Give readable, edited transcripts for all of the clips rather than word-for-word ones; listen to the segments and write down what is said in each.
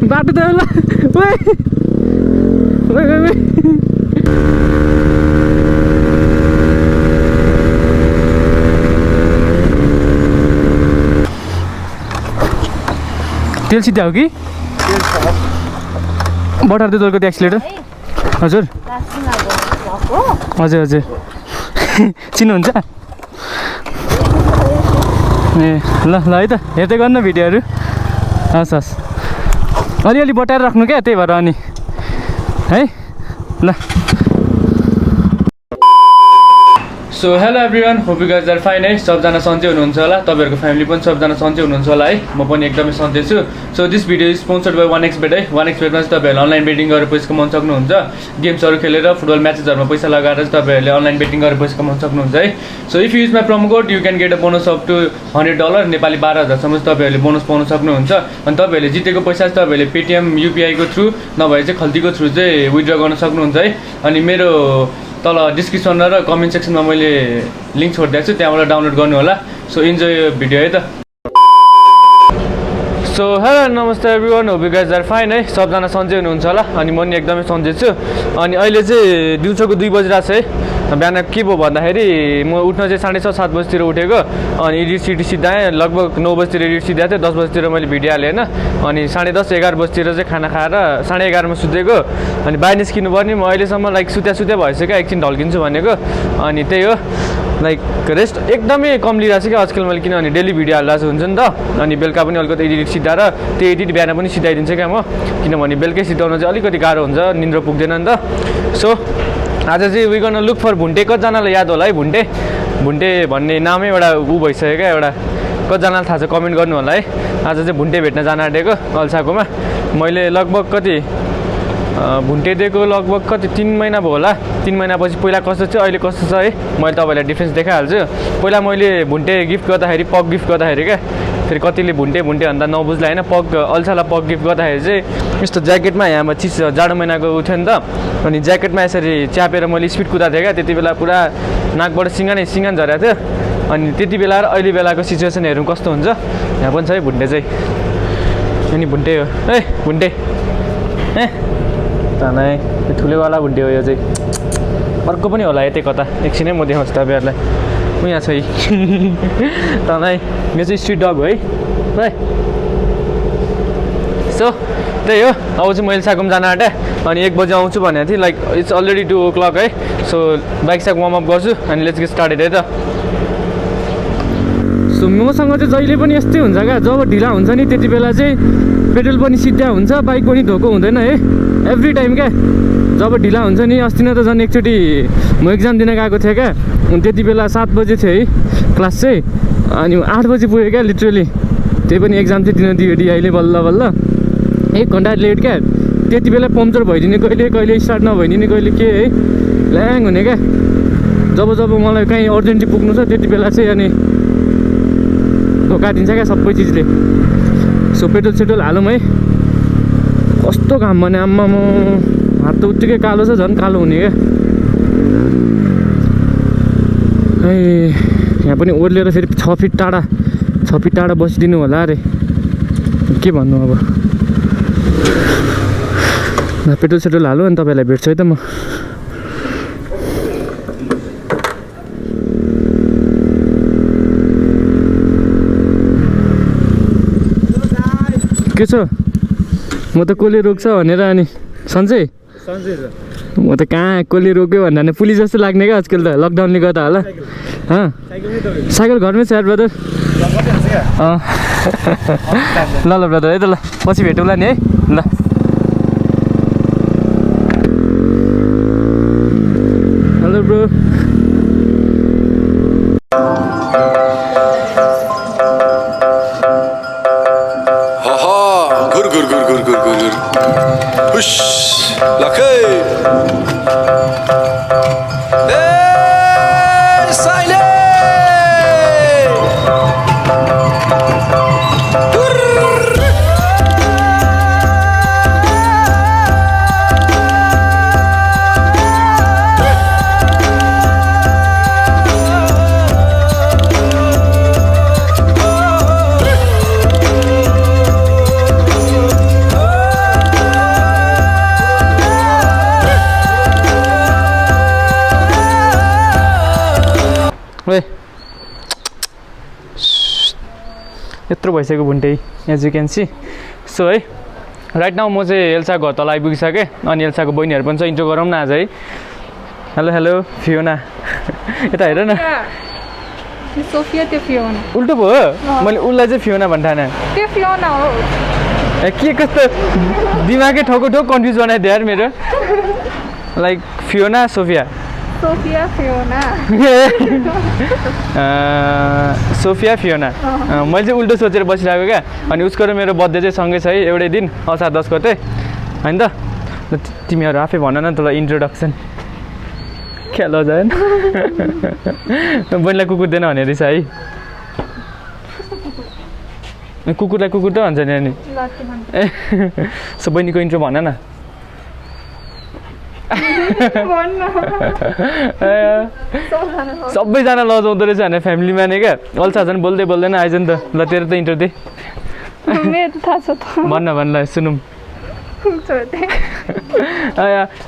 बाटो त होला तेल सिद्ध्यायो कि बटार त्यो दोलको त्यो एक्सिलेटर हजुर हजुर हजुर चिन्नुहुन्छ ए ल ल है त हेर्दै गर्नु भिडियोहरू हस् हस् अलिअलि बटाएर राख्नु क्या त्यही भएर अनि है ल so hello everyone hope you guys are fine है सबजना सन्चै हुनुहुन्छ होला तपाईँहरूको फ्यामिली पनि सबजना सन्चै हुनुहुन्छ होला है म पनि एकदमै सन्चै छु so this video is sponsored by 1xbet है 1xbetमा चाहिँ तपाईँहरूले अनलाइन बेटिङ गरेर पैसा कमाउन सक्नुहुन्छ गेम्सहरू खेलेर फुटबल म्याचेसहरूमा पैसा लगाएर चाहिँ तपाईँहरूले अनलाइन बेटिङ गरेर पैसा कमाउन सक्नुहुन्छ है so if use my promo code you can get a bonus up to $100 Nepali 12,000सम्म चाहिँ तपाईँहरूले बोनस पाउन सक्नुहुन्छ अनि तपाईँहरूले जितेको पैसा चाहिँ तपाईँहरूले पेटिएम युपिआईको थ्रु नभए चाहिँ खल्तीको थ्रु चाहिँ विथड्र गर्न सक्नुहुन्छ है अनि मेरो तल डिस्क्रिप्सन र कमेन्ट सेक्सनमा मैले लिङ्क छोडिदिएको छु त्यहाँबाट डाउनलोड गर्नु होला सो इन्जोय यो भिडियो है त सो हेलो नमस्ते everyone hope you guys are fine है सबजना सन्चै हुनुहुन्छ होला अनि म नि एकदमै सन्चै छु अनि अहिले चाहिँ दिउँसोको 2 बजिरहेको छ है बिहान के भयो भन्दाखेरि म उठ्न चाहिँ 6:30-7 बजीतिर उठेको अनि एडिट सिडिट सिद्धाएँ लगभग 9 बजीतिर एडिट सिद्धाएको थिएँ 10 बजीतिर मैले भिडियो हालेँ होइन अनि 10:30-11 बजीतिर चाहिँ खाना खाएर 11:30मा सुतेको अनि बाहिर निस्किनु पर्ने म अहिलेसम्म लाइक सुत्या भइसक्यो एकछिन ढल्किन्छु भनेको अनि त्यही हो लाइक रेस्ट एकदमै कम लिइरहेको छ क्या आजकल मैले किनभने डेली भिडियो हालिरहेको हुन्छ नि त अनि बेलुका पनि अलिकति एडिट सिद्धाएर त्यो एडिट बिहान पनि सिधाइदिन्छ क्या म किनभने बेलुकै सिधाउन चाहिँ अलिकति गाह्रो हुन्छ निन्द्रो पुग्दैन नि त सो आज चाहिँ वी गर्न लुक फर भुन्टे कतिजनालाई याद होला है भुन्टे भन्ने नामै एउटा भइसक्यो क्या एउटा कतिजनालाई थाहा छ कमेन्ट गर्नु होला है आज चाहिँ भुन्टे भेट्न जान आँटेको अल्छाकोमा मैले लगभग कति भुन्टे दिएको लगभग कति 3 महिना भयो होला 3 महिनापछि पहिला कस्तो थियो अहिले कस्तो छ है मैले तपाईँलाई डिफ्रेन्स देखाइहाल्छु पहिला मैले भुन्टे गिफ्ट गर्दाखेरि पग गिफ्ट गर्दाखेरि क्या फेरि कतिले भुन्टे भन्दा नबुझ्ला होइन पग अल्छालाई पग गिफ्ट गर्दाखेरि चाहिँ यस्तो ज्याकेटमा यहाँमा चिस जाडो महिनाको उठ्यो नि त अनि ज्याकेटमा यसरी च्यापेर मैले स्पिड कुदाएको थिएँ क्या त्यति बेला पुरा नाकबाट सिँगान झरेको थियो अनि त्यति बेला र अहिले बेलाको सिचुएसन हेरौँ कस्तो हुन्छ यहाँ पनि छ है भुन्टे चाहिँ अनि भुन्टे हो है भुन्टे ए तानै ठुलोवाला भुन्टे हो यो चाहिँ अर्को पनि होला यतै कता एकछिनै म देखाउँछु तपाईँहरूलाई म यहाँ छ है तानै यो चाहिँ स्ट्रिट डग हो है सो त्यही हो अब चाहिँ मैले साकुम जान आँटेँ अनि 1 बजी आउँछु भनेको थिएँ लाइक इट्स अलरेडी 2 o'clock है सो बाइक साइक वार्मअप गर्छु अनि लेट्स गेट स्टार्टेड है त सो मसँग चाहिँ जहिले पनि यस्तै हुन्छ क्या जब ढिला हुन्छ नि त्यति बेला चाहिँ पेट्रोल पनि सिद्धा हुन्छ बाइक पनि धोको हुँदैन है एभ्री टाइम क्या जब ढिला हुन्छ नि अस्ति नै त झन् एकचोटि म एक्जाम दिन गएको थिएँ क्या अनि त्यति बेला 7 बजे थियो है क्लास चाहिँ अनि 8 बजी पुगेँ क्या लिटरली त्यही पनि एक्जाम चाहिँ दिन दियो अहिले बल्ल 1 घन्टा लेट क्या त्यति बेला पम्चर भइदिने कहिले स्टार्ट नभइदिने कहिले के है ल्याङ हुने क्या जब मलाई कहीँ अर्जेन्टली पुग्नु छ त्यति बेला चाहिँ अनि धोका दिन्छ क्या सबै चिजले सो पेट्रोल सेट्रोल हालौँ है कस्तो घाम भने आम्मा म हात त उत्तिकै कालो छ झन् कालो हुने क्या है यहाँ पनि ओर्लेर फेरि 6 फिट टाढा बसिदिनु होला अरे के भन्नु अब पेट्रोल सेट्रोल हालौँ अनि तपाईँलाई भेट्छु है त म के छ म त कसले रोक्छ भनेर अनि सन्चै म त कहाँ कसले रोक्यो भन्दा नि पुलिस जस्तो लाग्ने क्या आजकल त लकडाउनले गर्दा होला साइकल घरमै छ यार ब्रदर ल ब्रदर है त ल पछि भेटौँला नि है ल हेलो ब्रो यत्रो भइसक्यो Bhunte as you can see so है राइट नाउ म चाहिँ एल्सा घर तल आइपुगिसकेँ अनि एल्साको बहिनीहरू पनि छ इन्ट्रो गरौँ न आज है हेलो हेलो फियोना यता हेर न सोफिया त्यो फियोना उल्टो भयो मैले उसलाई चाहिँ फियोना भन्ठाने त्यो फियोना हो के कस्तो दिमागै ठोको ठोक कन्फ्युज बनाइदियो यार मेरो like Fiona Sophia Sophia Fiona Sophia Fiona मैले चाहिँ उल्टो सोचेर बसिरहेको क्या अनि उसको र मेरो बर्थडे चाहिँ सँगै छ है एउटै दिन असार 10 गते होइन त तिमीहरू आफै भन न तँलाई इन्ट्रोडक्सन क्या लजाएन बहिनीलाई कुकुर दिएन भने रहेछ है कुकुरलाई कुकुर त भन्छ नि अनि ए सो बहिनीको इन्ट्रो भन न सबैजना लजाउँदो रहेछ भने फ्यामिलीमा नै क्या अल्छा झन् बोल्दै बोल्दैन आइज नि त ल तेरो त इन्ट्रो दे भन्न भन्नु सुनौँ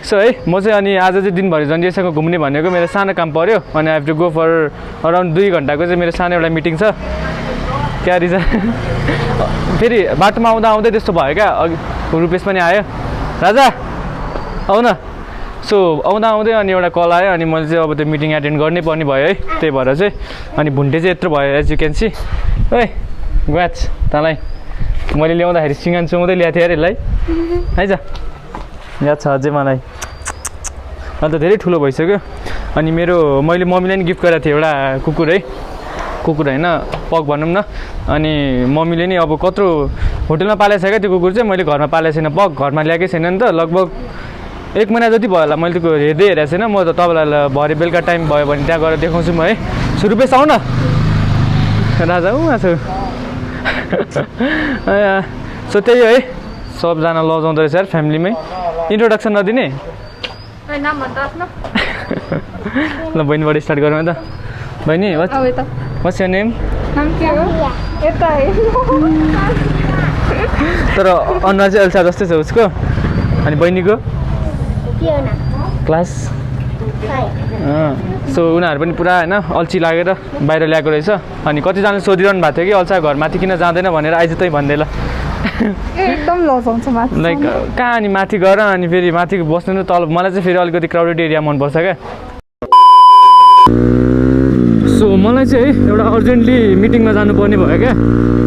सो है म चाहिँ अनि आज चाहिँ दिनभरि जन्डिएसँग घुम्ने भनेको मेरो सानो काम पऱ्यो अनि I have to go for around 2 घन्टाको चाहिँ मेरो सानो एउटा मिटिङ छ क्या रिजा फेरि बाटोमा आउँदा आउँदै त्यस्तो भयो क्या अघि रुपेश पनि आयो राजा आऊ न सो आउँदा आउँदै अनि एउटा कल आयो अनि मैले चाहिँ अब त्यो मिटिङ एटेन्ड गर्नै पर्ने भयो है त्यही भएर चाहिँ अनि भुन्टे चाहिँ यत्रो भयो एज यु क्यान सी ओइ ग्वाच तँलाई मैले ल्याउँदाखेरि सिँगान चुमाउँदै ल्याएको थिएँ अरे यसलाई है त याद छ अझै मलाई अन्त धेरै ठुलो भइसक्यो अनि मैले मम्मीलाई नि गिफ्ट गरेको थिएँ एउटा कुकुर है कुकुर होइन पग भनौँ न अनि मम्मीले नि अब कत्रो होटलमा पालेको छ क्या त्यो कुकुर चाहिँ मैले घरमा पालेको छैन पग घरमा ल्याएकै छैन नि त लगभग 1 महिना जति भयो होला मैले त्यो हेर्दै हेरेको छैन म त तपाईँलाई भरे बेलुका टाइम भयो भने त्यहाँ गएर देखाउँछु म है सो रुपेश आऊ न राजा उहाँ छु सो त्यही है सबजना लजाउँदो रहेछ यार फ्यामिलीमै इन्ट्रोडक्सन नदिने ल बहिनीबाट स्टार्ट गरौँ है त बहिनी वाट्स योर नेम तर अनुहार चाहिँ एल्सा जस्तै छ उसको अनि बहिनीको क्लास सो उनीहरू पनि पुरा होइन अल्छी लागेर बाहिर ल्याएको रहेछ अनि कतिजनाले सोधिरहनु भएको थियो कि अल्छा घर माथि किन जाँदैन भनेर आइज तै भन्दै ल एकदम लजाउँछ माथि लाइक कहाँ अनि माथि गएर अनि फेरि माथि बस्नु न तल मलाई चाहिँ फेरि अलिकति क्राउडेड एरिया मनपर्छ क्या सो मलाई चाहिँ है एउटा अर्जेन्टली मिटिङमा जानुपर्ने भयो क्या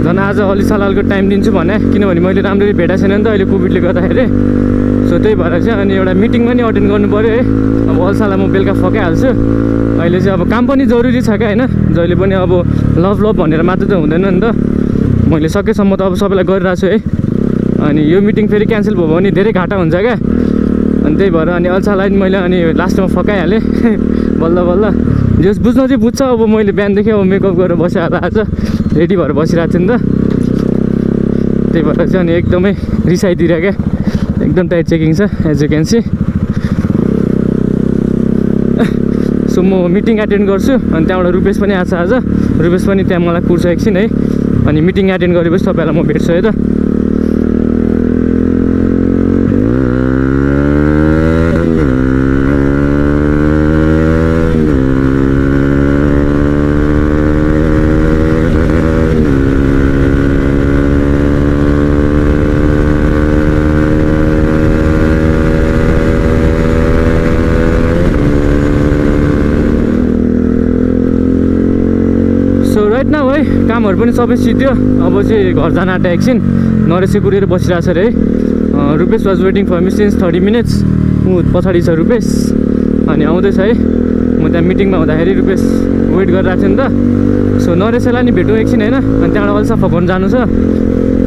झन् आज अलि सालको टाइम दिन्छु भने किनभने मैले राम्ररी भेटाएको छैन नि त अहिले कोभिडले गर्दाखेरि सो त्यही भएर चाहिँ अनि एउटा मिटिङमा नि अटेन्ड गर्नु पऱ्यो है अब अल्छालाई म बेलुका फकाइहाल्छु अहिले चाहिँ अब काम पनि जरुरी छ क्या होइन जहिले पनि अब लभ भनेर मात्र त हुँदैन नि त मैले सकेसम्म त अब सबैलाई गरिरहेको छु है अनि यो मिटिङ फेरि क्यान्सल भयो भने धेरै घाटा हुन्छ क्या अनि त्यही भएर अनि अल्छालाई मैले अनि लास्टमा फकाइहालेँ बल्ल बल्ल जस बुझ्न चाहिँ बुझ्छ अब मैले बिहानदेखि अब मेकअप गरेर बसिरहेको आज रेडी भएर बसिरहेको थिएँ नि त त्यही भएर चाहिँ अनि एकदमै रिसाइदिएर क्या एकदम टाइट चेकिङ छ as you can see so म मिटिङ एटेन्ड गर्छु अनि त्यहाँबाट रुपेश पनि आएको छ आज रुपेश पनि त्यहाँ मलाई कुर्छ एकछिन है अनि मिटिङ एटेन्ड गरेपछि तपाईँहरूलाई म भेट्छु है त कामहरू पनि सबै सिद्धियो अब चाहिँ घर जान आँटे एकछिन नरेशै कुरेर बसिरहेको छ अरे है Rupesh was waiting for me since 30 minutes ऊ पछाडि छ रुपेश अनि आउँदैछ है म त्यहाँ मिटिङमा हुँदाखेरि रुपेश वेट गरिरहेको थिएँ नि त सो नरेशलाई नि भेटौँ एकछिन होइन अनि त्यहाँबाट अल्छा फकाउनु जानु छ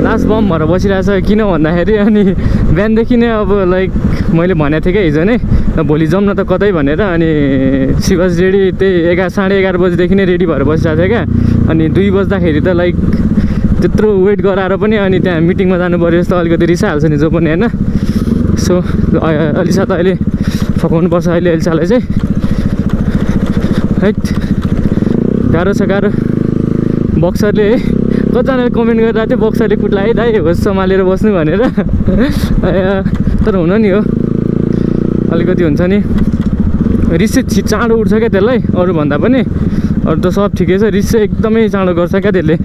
लास्ट बम भएर बसिरहेको छ किन भन्दाखेरि अनि बिहानदेखि नै अब लाइक मैले भनेको थिएँ क्या हिजो नै भोलि जाउँ न त कतै भनेर अनि सी वाज रेडी त्यही 11:30 बजीदेखि नै रेडी भएर बसिरहेको थियो क्या अनि 2 बज्दाखेरि त लाइक त्यत्रो वेट गराएर पनि अनि त्यहाँ मिटिङमा जानु पऱ्यो जस्तो अलिकति रिसाइहाल्छ नि जो पनि होइन सो अलिसा त अहिले फकाउनु पर्छ अहिले अलिसालाई चाहिँ है गाह्रो छ गाह्रो बक्सरले है कतिजनाले कमेन्ट गरिरहेको थियो बक्सरले कुट्ला है दाइ होस् सम्हालेर बस्नु भनेर तर हुन नि हो अलिकति हुन्छ नि रिस चाहिँ चाँडो उठ्छ क्या त्यसलाई अरूभन्दा पनि अरू त सब ठिकै छ रिस चाहिँ एकदमै चाँडो गर्छ क्या त्यसले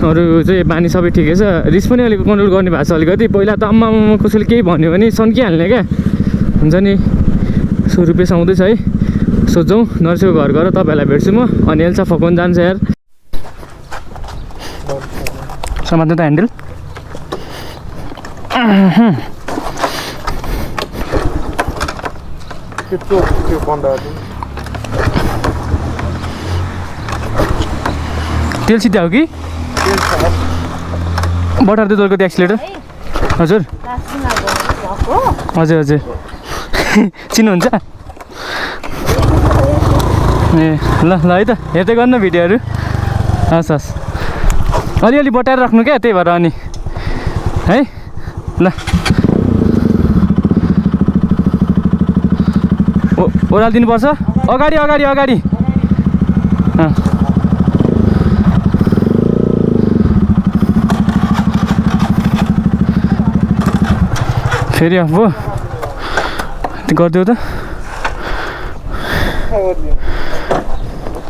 अरू चाहिँ बानी सबै ठिकै छ। रिस पनि अलिक कन्ट्रोल गर्ने भएको छ अलिकति। पहिला त आम्मा कसैले केही भन्यो भने सन्किहाल्ने क्या हुन्छ नि। सो रुपेश आउँदैछ है। सोचौँ नर्सको घर गएर तपाईँहरूलाई भेट्छु म। अनि एल्सा फकाउनु जान्छ यार। समात्नु त ह्यान्डल। तेल सिद्ध्यायो कि बटार त्यो अलिकति एक्सिलेटर। हजुर हजुर हजुर चिन्नुहुन्छ ए ल ल है त हेर्दै गर्नु भिडियोहरू। हस् हस् अलिअलि बटाएर राख्नु क्या त्यही भएर अनि है ल। ओह्रालिदिनुपर्छ अगाडि अगाडि अगाडि। फेरि अब गरिदेऊ त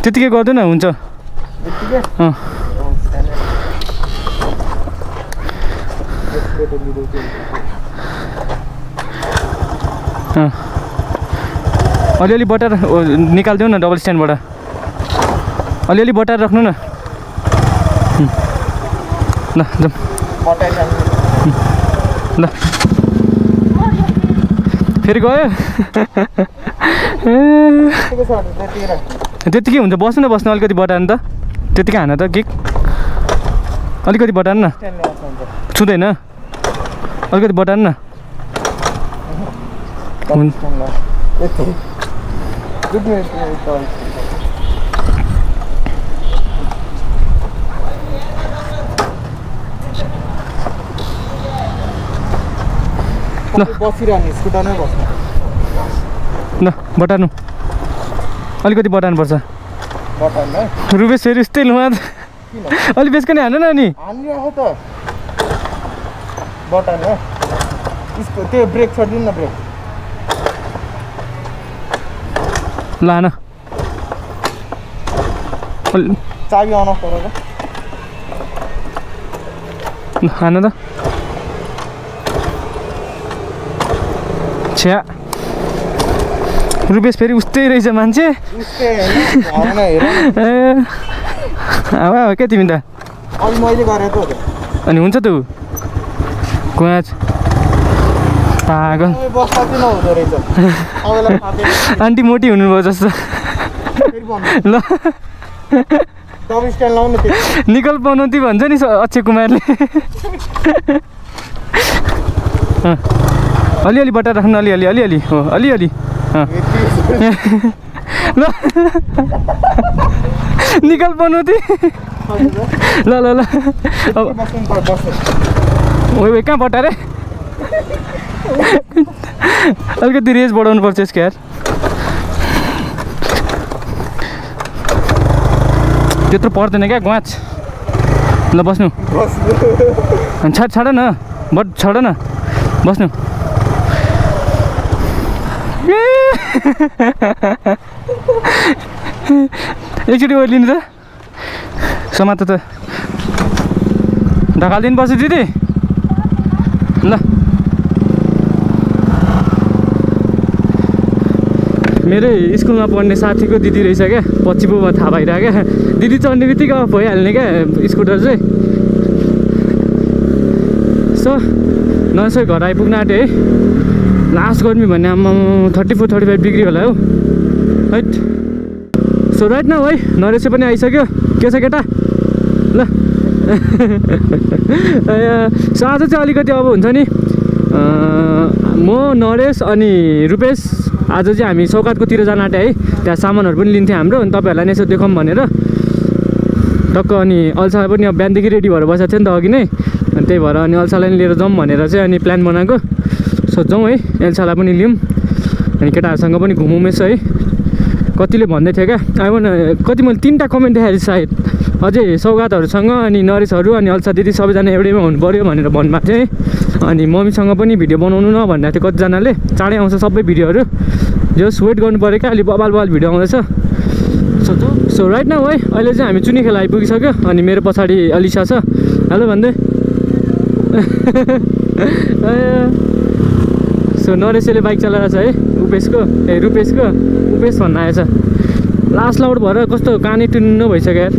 त्यतिकै गर्दैन हुन्छ। अलिअलि बटार निकालिदेऊ न डबल स्ट्यान्डबाट। अलिअलि बटार राख्नु न ल जाउँ ल। फेरि गयो त्यतिकै हुन्छ। बस्नु न बस्नु अलिकति बटार्नु त त्यतिकै हान त किक अलिकति बटार्नु न। छुँदैन अलिकति बटार्नु न। ल ल बटार्नु अलिकति बटार्नुपर्छ। रुपेश फेरि यस्तै लुमा अलिक बेसकन हान्नु न नि। त्यो ब्रेक छोडिदिनु न ब्रेक लान चाबी अन अफ गरेर हान त छ्या रुपेश फेरि उस्तै रहेछ मान्छे। उस्तै हैन हेर ए हावा हो क्या तिमी त। अलि मैले गरेको हो अनि हुन्छ त ऊ क्वाच पागल बस्दा चाहिँ नहुँदो रहेछ। अबलाई थाहा आन्टी मोटी हुनुभयो जस्तो। फेरि भन्नु ल डबल स्ट्यान्ड लाउनु त्यो निकल पनौती भन्छ नि अक्षय कुमारले। अलिअलि बटार राख्नु अलिअलि अलिअलि हो अलिअलि ल निकल पनौती ल ल ल अब ओइ कहाँ बटारे अलिकति रेज बढाउनु पर्छ यसको यार। त्यत्रो पर्दैन क्या ग्वाच। ल बस्नु छाड न बट छाड न बस्नु। एकचोटि ओर्लिनु त समात त ढकालिदिनु पर्छ दिदी ल। मेरै स्कुलमा पढ्ने साथीको दिदी रहेछ क्या पछि पो थाहा भइरहेको क्या। दिदी चढ्ने बित्तिकै अफ भइहाल्ने क्या स्कुटर चाहिँ। सो नर्सरी घर आइपुग्न आँट्यो है। लास्ट गर्मी भन्ने आम्मा 34-35 डिग्री होला हौ है। सो राइट न है नरेश पनि आइसक्यो। के छ केटा ल सो आज चाहिँ अलिकति अब हुन्छ नि म नरेश अनि रुपेश आज चाहिँ हामी सौगातकोतिर जान आँट्यो है। त्यहाँ सामानहरू पनि लिन्थ्यो हाम्रो। अनि तपाईँहरूलाई यसो देखाउँ भनेर टक्क अनि अल्छा पनि अब बिहानदेखि रेडी भएर बसेको थियो नि त अघि नै। अनि त्यही भएर अनि अल्छालाई पनि लिएर जाउँ भनेर चाहिँ अनि प्लान बनाएको। सोध्छौँ है एल्सालाई पनि लिउँ अनि केटाहरूसँग पनि घुमौँ यसो है। कतिले भन्दै थियो क्या कति मैले 3टा कमेन्ट देखाएँ सायद अझै सौगातहरूसँग अनि नरेशहरू अनि अल्छा दिदी सबैजना एउटैमा हुनु पऱ्यो भनेर भन्नुभएको थियो है। अनि मम्मीसँग पनि भिडियो बनाउनु न भनिरहेको थियो कतिजनाले। चाँडै आउँछ सबै भिडियोहरू जस वेट गर्नु पऱ्यो क्या। अलि बबाल भिडियो आउँदैछ। सो राइट नाउ है अहिले चाहिँ हामी चुनिखेल आइपुगिसक्यो अनि मेरो पछाडि अलिसा छ हेलो भन्दै सो नरेशले बाइक चलाएर छ है रुपेशको उपेश भन्न आएछ लास्ट लाउड भएर कस्तो कानै टुन्न भइसक्यो यार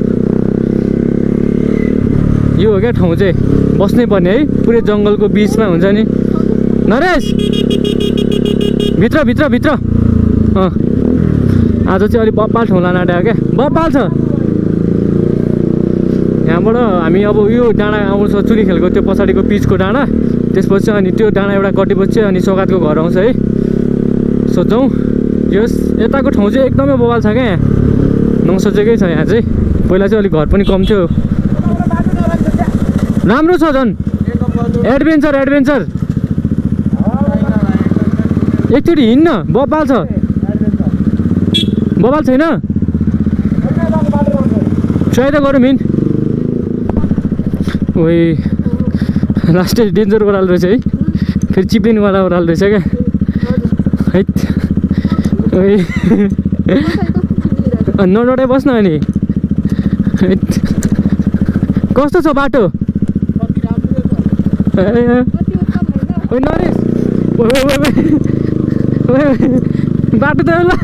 यो हो क्या ठाउँ चाहिँ बस्नै पर्ने है पुरै जङ्गलको बिचमा हुन्छ नि नरेश भित्र आज चाहिँ अलिक बप्पाल ठाउँ लान आँटेको क्या बप्पाल छ यहाँबाट हामी अब यो डाँडा आउँछ चुनिखेलको त्यो पछाडिको पिचको डाँडा त्यसपछि अनि त्यो डाँडा एउटा कटेपछि अनि सौगातको घर आउँछ है सो जाउँ यस यताको ठाउँ चाहिँ एकदमै बवाल छ क्या यहाँ नसोचेकै छ यहाँ चाहिँ पहिला चाहिँ अलिक घर पनि कम थियो राम्रो छ झन् एडभेन्चर एकचोटि हिँड्न बबाल छ बबाल छैन ट्राई त गरौँ हिँड ओइ लास्ट डेन्जर ओह्रालो रहेछ है फेरि चिप्लिनवाला ओह्रालो रहेछ क्या है ओइ नडराइ बस्न अनि कस्तो छ बाटो ओइ नरेश बाटो त होला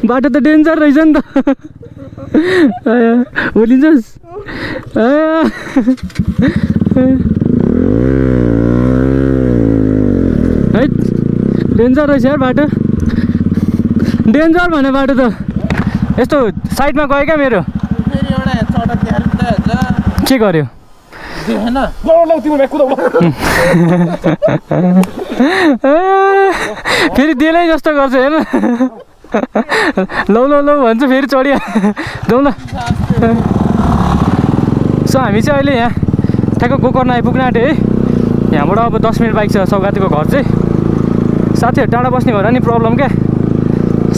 बाटो त डेन्जर रहेछ नि त भोलिन्छस् है डेन्जर रहेछ यार बाटो डेन्जर भने बाटो त यस्तो साइडमा गयो क्या मेरो के गर्यो फेरि देलै जस्तो गर्छ हेर लौ भन्छ फेरि चढिया जाउँ ल सो हामी चाहिँ अहिले यहाँ ठ्याक्क गोकर्ण आइपुग्न आँट्यो है यहाँबाट अब 10 मिनट बाइक छ सौगातीको घर चाहिँ साथीहरू टाढा बस्ने भएर नि प्रब्लम क्या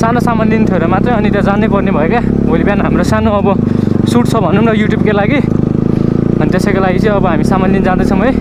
सानो सामान लिनु थियो र मात्रै अनि त्यहाँ जानै पर्ने भयो क्या भोलि बिहान हाम्रो सानो अब सुट छ भनौँ न युट्युबकै लागि अनि त्यसैको लागि चाहिँ अब हामी सामान लिन जाँदैछौँ है